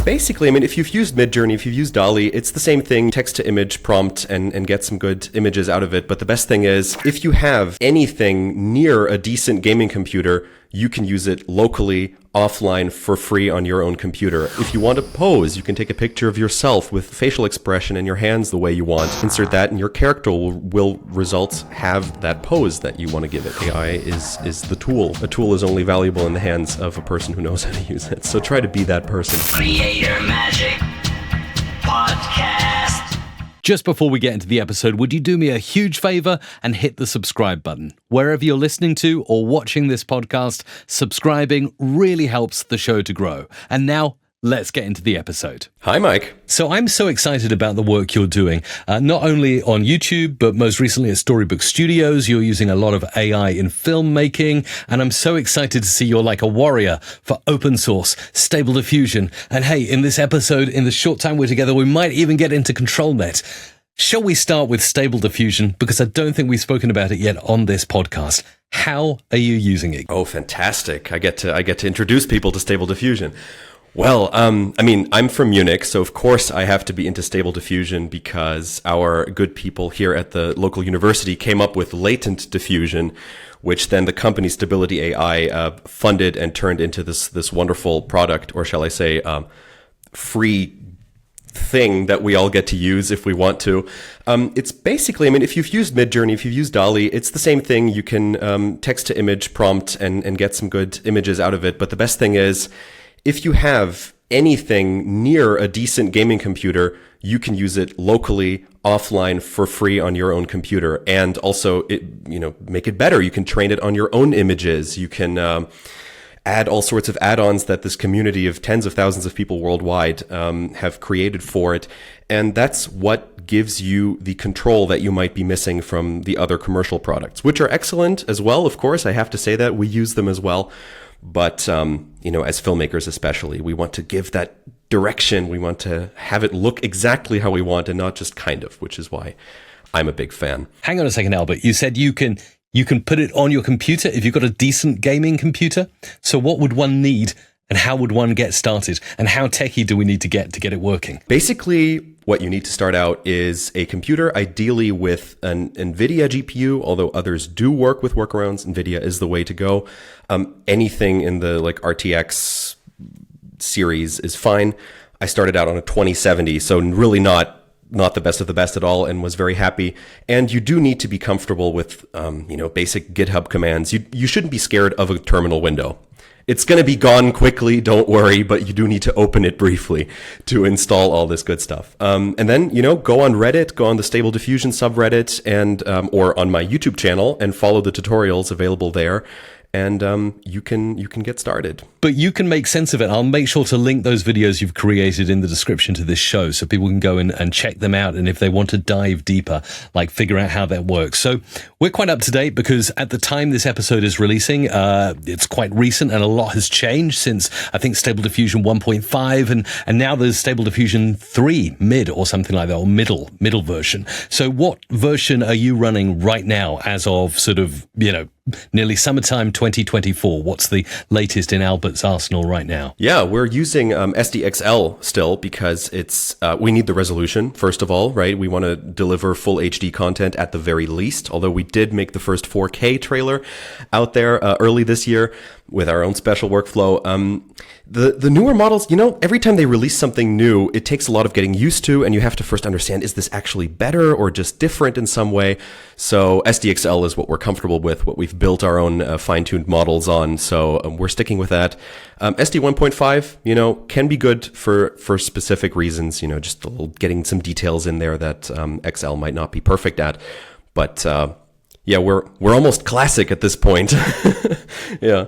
Basically, I mean, if you've used Midjourney, if you've used Dall-E, it's the same thing, text-to-image prompt, and get some good images out of it. But the best thing is, if you have anything near a decent gaming computer, you can use it locally, offline, for free on your own computer. If you want to pose, you can take a picture of yourself with facial expression and your hands the way you want. Insert that, and your character will results have that pose that you want to give it. AI is the tool. A tool is only valuable in the hands of a person who knows how to use it. So try to be that person. Creator Magic Podcast. Just before we get into the episode, would you do me a huge favor and hit the subscribe button? Wherever you're listening to or watching this podcast, subscribing really helps the show to grow. And now, let's get into the episode. Hi, Mike. So I'm so excited about the work you're doing, not only on YouTube, but most recently at Storybook Studios. You're using a lot of AI in filmmaking, and I'm so excited to see you're like a warrior for open source, stable diffusion. And hey, in this episode, in the short time we're together, we might even get into ControlNet. Shall we start with stable diffusion? Because I don't think we've spoken about it yet on this podcast. How are you using it? Oh, fantastic. I get to introduce people to stable diffusion. Well, I mean, I'm from Munich, so of course I have to be into stable diffusion because our good people here at the local university came up with latent diffusion, which then the company Stability AI funded and turned into this wonderful product, or shall I say, free thing that we all get to use if we want to. It's basically, I mean, if you've used Midjourney, if you've used Dall-E, it's the same thing. You can text-to-image prompt and get some good images out of it. But the best thing is, if you have anything near a decent gaming computer, you can use it locally, offline, for free on your own computer. And also, make it better. You can train it on your own images. You can add all sorts of add-ons that this community of tens of thousands of people worldwide have created for it. And that's what gives you the control that you might be missing from the other commercial products, which are excellent as well. Of course, I have to say that we use them as well. But, as filmmakers especially, we want to give that direction. We want to have it look exactly how we want and not just kind of, which is why I'm a big fan. Hang on a second, Albert. You said you can put it on your computer if you've got a decent gaming computer. So what would one need and how would one get started? And how techie do we need to get it working? Basically, what you need to start out is a computer, ideally with an NVIDIA GPU, although others do work with workarounds. NVIDIA is the way to go. Anything in the RTX series is fine. I started out on a 2070, so really not the best of the best at all, and was very happy. And you do need to be comfortable with, basic GitHub commands. You shouldn't be scared of a terminal window. It's going to be gone quickly, don't worry, but you do need to open it briefly to install all this good stuff. And then, go on Reddit, go on the Stable Diffusion subreddit, and or on my YouTube channel and follow the tutorials available there. And you can get started. But you can make sense of it. I'll make sure to link those videos you've created in the description to this show so people can go in and check them out. And if they want to dive deeper, figure out how that works. So we're quite up to date because at the time this episode is releasing, it's quite recent and a lot has changed since, I think, Stable Diffusion 1.5 and now there's Stable Diffusion 3 mid or something like that, or middle version. So what version are you running right now as of sort of, nearly summertime 2024? What's the latest in Albert's arsenal right now? Yeah, we're using SDXL still because it's we need the resolution, first of all, right? We want to deliver full HD content at the very least, although we did make the first 4K trailer out there early this year with our own special workflow. The newer models, every time they release something new, it takes a lot of getting used to, and you have to first understand, is this actually better or just different in some way? So SDXL is what we're comfortable with, what we've built our own fine-tuned models on. So we're sticking with that. SD 1.5, can be good for specific reasons, just a little getting some details in there that XL might not be perfect at. But yeah, we're almost classic at this point. Yeah.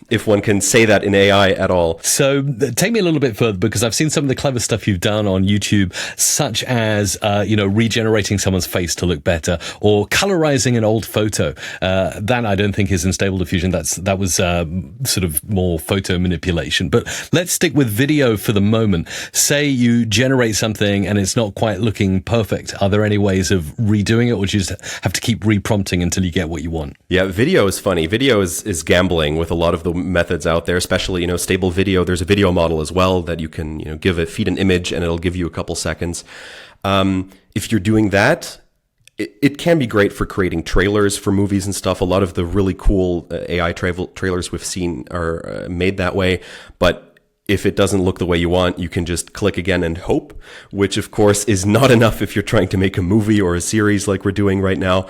If one can say that in AI at all. So take me a little bit further, because I've seen some of the clever stuff you've done on YouTube, such as, regenerating someone's face to look better, or colorizing an old photo. That I don't think is in Stable Diffusion. That was sort of more photo manipulation. But let's stick with video for the moment. Say you generate something and it's not quite looking perfect. Are there any ways of redoing it, or do you just have to keep reprompting until you get what you want? Yeah, video is funny. Video is gambling with a lot of the methods out there, especially, stable video. There's a video model as well that you can, feed an image and it'll give you a couple seconds. If you're doing that, it can be great for creating trailers for movies and stuff. A lot of the really cool AI trailers we've seen are made that way. But if it doesn't look the way you want, you can just click again and hope, which of course is not enough if you're trying to make a movie or a series like we're doing right now.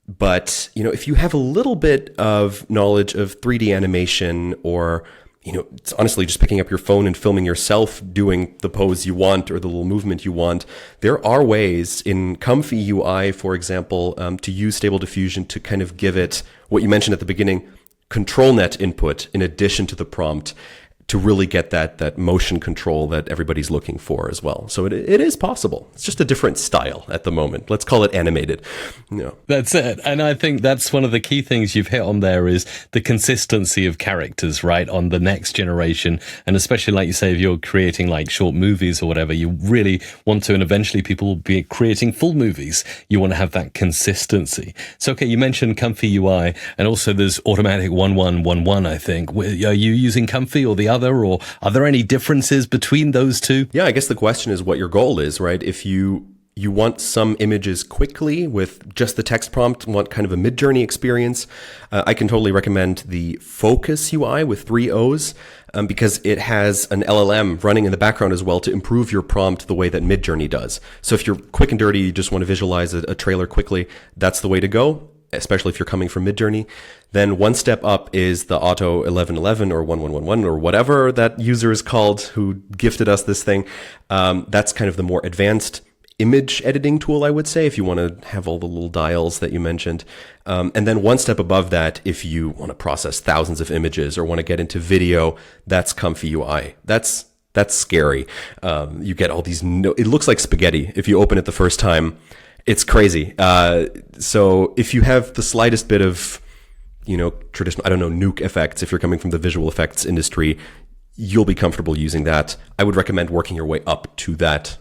But, if you have a little bit of knowledge of 3D animation, or, it's honestly just picking up your phone and filming yourself doing the pose you want or the little movement you want, there are ways in ComfyUI, for example, to use Stable Diffusion to kind of give it what you mentioned at the beginning, ControlNet input in addition to the prompt, to really get that motion control that everybody's looking for as well. So it is possible. It's just a different style at the moment. Let's call it animated. That's it. And I think that's one of the key things you've hit on there is the consistency of characters, right, on the next generation. And especially, like you say, if you're creating like short movies or whatever, you really want to, and eventually people will be creating full movies. You want to have that consistency. So, okay, you mentioned ComfyUI, and also there's Automatic1111, I think. Are you using Comfy or the other, or are there any differences between those two? Yeah, I guess the question is what your goal is, right? If you want some images quickly with just the text prompt, want kind of a mid-journey experience, I can totally recommend the Focus UI with 3 O's, because it has an LLM running in the background as well to improve your prompt the way that Midjourney does. So if you're quick and dirty, you just want to visualize a trailer quickly, that's the way to go, especially if you're coming from Midjourney. Then one step up is the Auto 1111 or 1111 or whatever that user is called who gifted us this thing. That's kind of the more advanced image editing tool, I would say, if you want to have all the little dials that you mentioned. And then one step above that, if you want to process thousands of images or want to get into video, that's ComfyUI. That's scary. You get all these, it looks like spaghetti if you open it the first time. It's crazy. So if you have the slightest bit of, traditional, nuke effects, if you're coming from the visual effects industry, you'll be comfortable using that. I would recommend working your way up to that,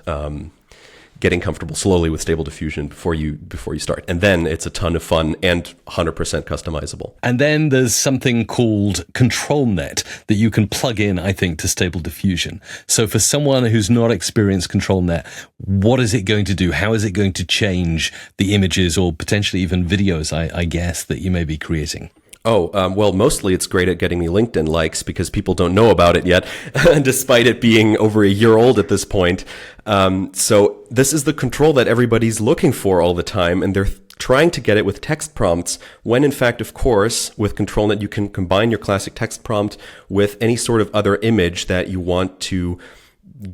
getting comfortable slowly with Stable Diffusion before you start. And then it's a ton of fun and 100% customizable. And then there's something called ControlNet that you can plug in, I think, to Stable Diffusion. So for someone who's not experienced ControlNet, what is it going to do? How is it going to change the images or potentially even videos, I guess, that you may be creating? Well, mostly it's great at getting me LinkedIn likes because people don't know about it yet, despite it being over a year old at this point. So this is the control that everybody's looking for all the time, and they're trying to get it with text prompts, when in fact, of course, with ControlNet, you can combine your classic text prompt with any sort of other image that you want to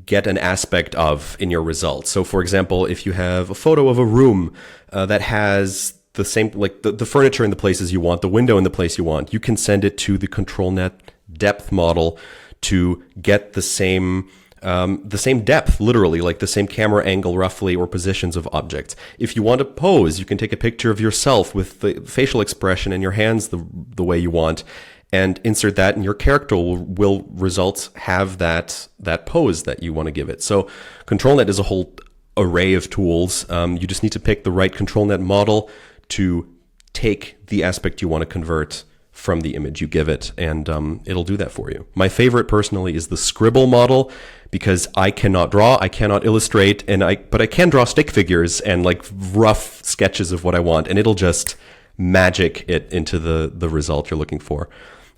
get an aspect of in your results. So for example, if you have a photo of a room that has the same, like the furniture in the places you want, the window in the place you want, you can send it to the ControlNet depth model to get the same depth, literally, like the same camera angle roughly or positions of objects. If you want to pose, you can take a picture of yourself with the facial expression and your hands the way you want and insert that, and your character will results have that pose that you want to give it. So ControlNet is a whole array of tools. You just need to pick the right ControlNet model to take the aspect you want to convert from the image you give it, and it'll do that for you. My favorite personally is the Scribble model, because I cannot draw, I cannot illustrate, but I can draw stick figures and like rough sketches of what I want, and it'll just magic it into the result you're looking for.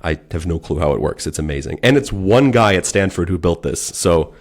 I have no clue how it works. It's amazing. And it's one guy at Stanford who built this, so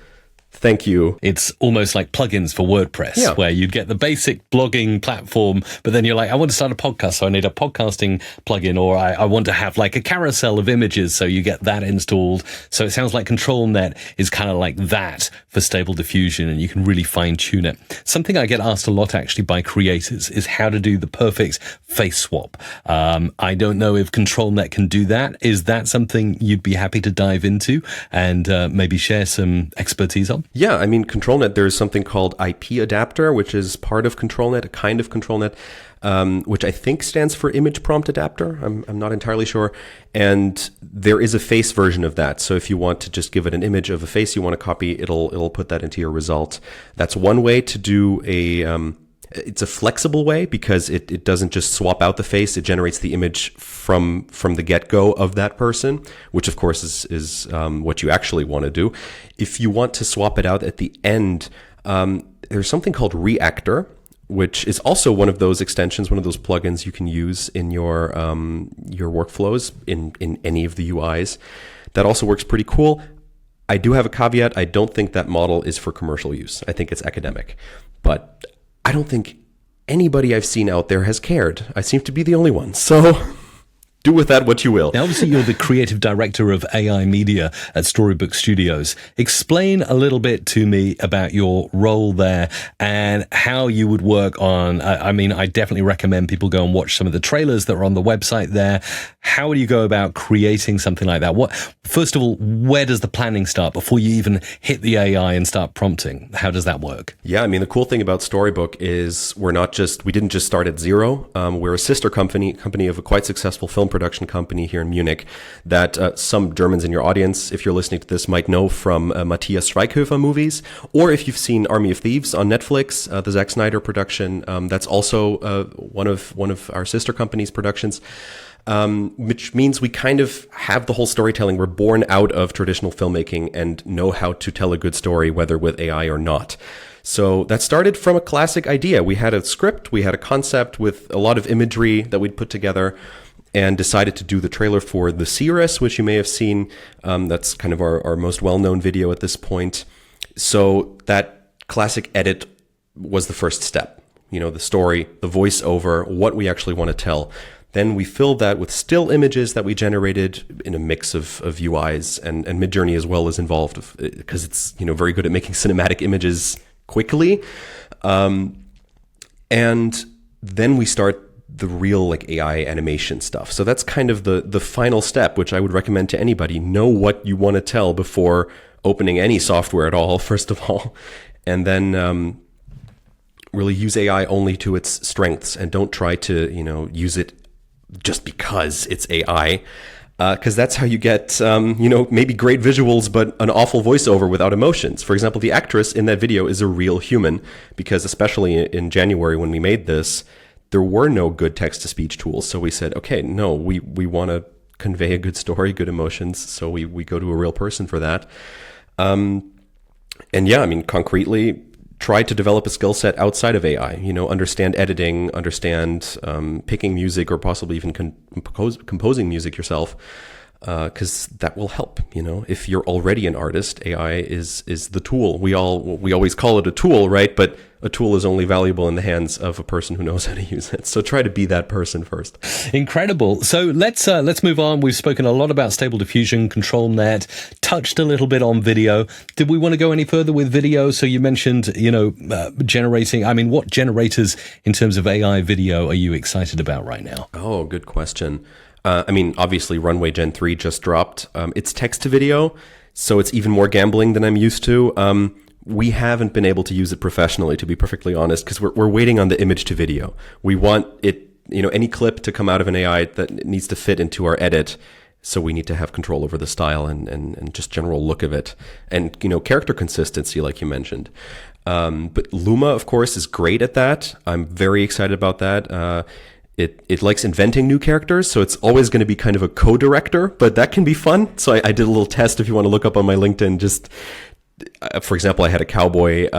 thank you. It's almost like plugins for WordPress, where you get the basic blogging platform, but then you're like, I want to start a podcast, so I need a podcasting plugin, or I want to have like a carousel of images, so you get that installed. So it sounds like ControlNet is kind of like that for Stable Diffusion, and you can really fine-tune it. Something I get asked a lot, actually, by creators is how to do the perfect face swap. I don't know if ControlNet can do that. Is that something you'd be happy to dive into and maybe share some expertise on? Yeah, I mean, ControlNet, there's something called IP adapter, which is part of ControlNet, a kind of ControlNet, which I think stands for image prompt adapter. I'm not entirely sure. And there is a face version of that. So if you want to just give it an image of a face you want to copy, it'll put that into your result. That's one way to do It's a flexible way because it doesn't just swap out the face. It generates the image from the get-go of that person, which of course is what you actually want to do. If you want to swap it out at the end, there's something called Reactor, which is also one of those extensions, one of those plugins you can use in your workflows in any of the UIs. That also works pretty cool. I do have a caveat. I don't think that model is for commercial use. I think it's academic. But I don't think anybody I've seen out there has cared. I seem to be the only one. So do with that what you will. Now, obviously, you're the creative director of AI Media at Storybook Studios. Explain a little bit to me about your role there and how you would work on, I definitely recommend people go and watch some of the trailers that are on the website there. How do you go about creating something like that? First of all, where does the planning start before you even hit the AI and start prompting? How does that work? Yeah, I mean, the cool thing about Storybook is we didn't just start at zero. We're a sister company of a quite successful film production company here in Munich that some Germans in your audience, if you're listening to this, might know from Matthias Schweighöfer movies, or if you've seen Army of Thieves on Netflix, the Zack Snyder production. That's also one of our sister companies' productions. Which means we kind of have the whole storytelling. We're born out of traditional filmmaking and know how to tell a good story, whether with AI or not. So that started from a classic idea. We had a script, we had a concept with a lot of imagery that we'd put together, and decided to do the trailer for The Seeress, which you may have seen. That's kind of our most well-known video at this point. So that classic edit was the first step. You know, the story, the voiceover, what we actually want to tell. Then we filled that with still images that we generated in a mix of UIs, and Midjourney as well is involved because it's, you know, very good at making cinematic images quickly. And then we start the real like AI animation stuff. So that's kind of the final step, which I would recommend to anybody. Know what you want to tell before opening any software at all, first of all. And then really use AI only to its strengths, and don't try to, you know, use it just because it's AI, because that's how you get, maybe great visuals, but an awful voiceover without emotions. For example, the actress in that video is a real human, because especially in January when we made this, there were no good text-to-speech tools. So we said, okay, no, we want to convey a good story, good emotions, so we go to a real person for that. Concretely, try to develop a skill set outside of AI, understand editing, understand picking music, or possibly even composing music yourself, because that will help. If you're already an artist, AI is the tool. We always call it a tool, right? But a tool is only valuable in the hands of a person who knows how to use it. So try to be that person first. Incredible. So let's move on. We've spoken a lot about Stable Diffusion, ControlNet, touched a little bit on video. Did we want to go any further with video? So you mentioned, generating. I mean, what generators in terms of AI video are you excited about right now? Oh, good question. Obviously, Runway Gen-3 just dropped. It's text to video, so it's even more gambling than I'm used to. We haven't been able to use it professionally, to be perfectly honest, because we're waiting on the image to video. We want it, any clip to come out of an AI that needs to fit into our edit. So we need to have control over the style and just general look of it, and character consistency, like you mentioned. But Luma, of course, is great at that. I'm very excited about that. It likes inventing new characters, so it's always going to be kind of a co-director, but that can be fun. So I did a little test, if you want to look up on my LinkedIn. Just for example, I had a cowboy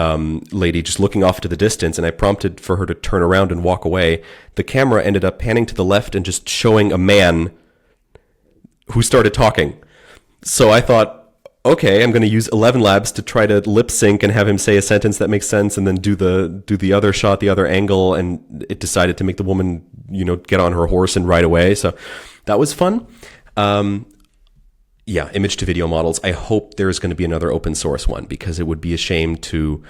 lady just looking off to the distance, and I prompted for her to turn around and walk away. The camera ended up panning to the left and just showing a man who started talking. So I thought, okay, I'm going to use 11 Labs to try to lip sync and have him say a sentence that makes sense, and then do the other shot, the other angle, and it decided to make the woman, get on her horse and ride away. So that was fun. Image to video models. I hope there's going to be another open source one, because it would be a shame to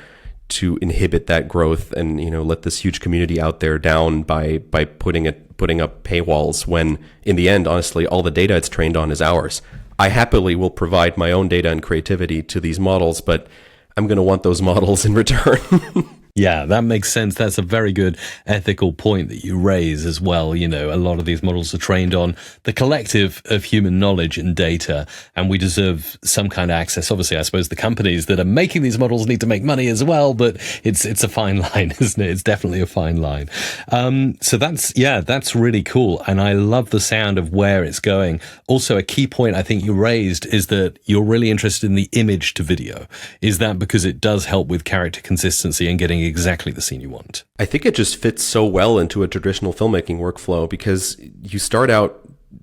inhibit that growth and let this huge community out there down by putting up paywalls, when in the end, honestly, all the data it's trained on is ours. I happily will provide my own data and creativity to these models, but I'm going to want those models in return. Yeah, that makes sense. That's a very good ethical point that you raise as well. You know, a lot of these models are trained on the collective of human knowledge and data, and we deserve some kind of access. Obviously, I suppose the companies that are making these models need to make money as well, but it's a fine line, isn't it? It's definitely a fine line. So that's really cool, and I love the sound of where it's going. Also, a key point I think you raised is that you're really interested in the image to video. Is that because it does help with character consistency and getting exactly the scene you want? I think it just fits so well into a traditional filmmaking workflow because you start out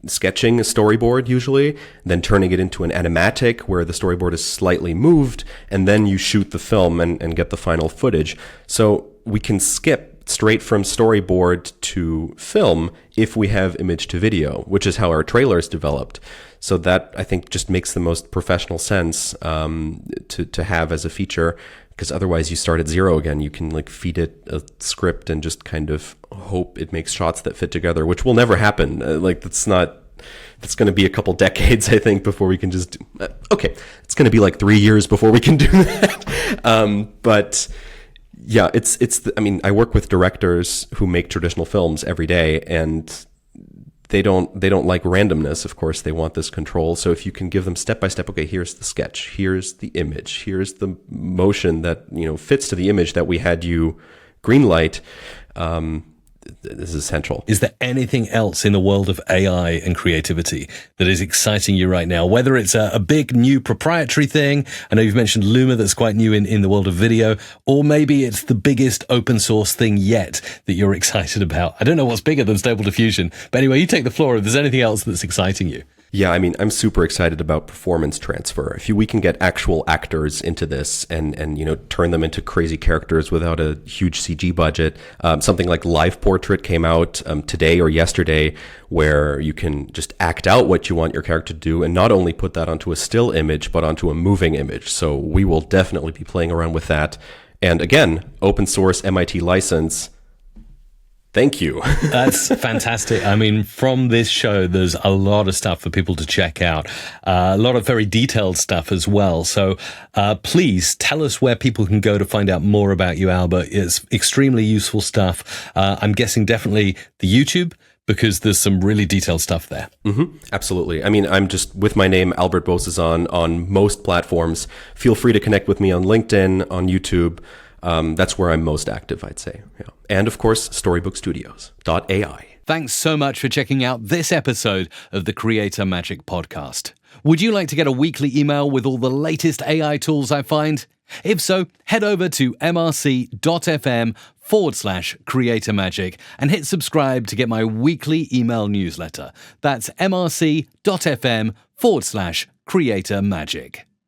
sketching a storyboard usually, then turning it into an animatic where the storyboard is slightly moved, and then you shoot the film and get the final footage. So we can skip straight from storyboard to film if we have image to video, which is how our trailers developed. So that, I think, just makes the most professional sense to have as a feature, because otherwise you start at zero again. You can like feed it a script and just kind of hope it makes shots that fit together, which will never happen. That's going to be a couple decades, I think, before we can just it's going to be like 3 years before we can do that. But yeah, I work with directors who make traditional films every day, and they don't like randomness. Of course, they want this control. So if you can give them step by step, okay, here's the sketch, here's the image, here's the motion that fits to the image that we had you greenlight. This is essential. Is there anything else in the world of AI and creativity that is exciting you right now? Whether it's a big new proprietary thing, I know you've mentioned Luma that's quite new in the world of video, or maybe it's the biggest open source thing yet that you're excited about. I don't know what's bigger than Stable Diffusion, but anyway, you take the floor if there's anything else that's exciting you. Yeah, I'm super excited about performance transfer. If we can get actual actors into this and turn them into crazy characters without a huge CG budget, something like Live Portrait came out today or yesterday, where you can just act out what you want your character to do and not only put that onto a still image, but onto a moving image. So we will definitely be playing around with that. And again, open source MIT license. Thank you. That's fantastic. I mean, from this show, there's a lot of stuff for people to check out, a lot of very detailed stuff as well. So please tell us where people can go to find out more about you, Albert. It's extremely useful stuff. I'm guessing definitely the YouTube, because there's some really detailed stuff there. Mm-hmm. Absolutely. I'm just with my name, Albert Bozesan, on most platforms. Feel free to connect with me on LinkedIn, on YouTube. That's where I'm most active, I'd say. Yeah. And of course, storybookstudios.ai. Thanks so much for checking out this episode of the Creator Magic podcast. Would you like to get a weekly email with all the latest AI tools I find? If so, head over to mrc.fm/Creator Magic and hit subscribe to get my weekly email newsletter. That's mrc.fm/Creator Magic.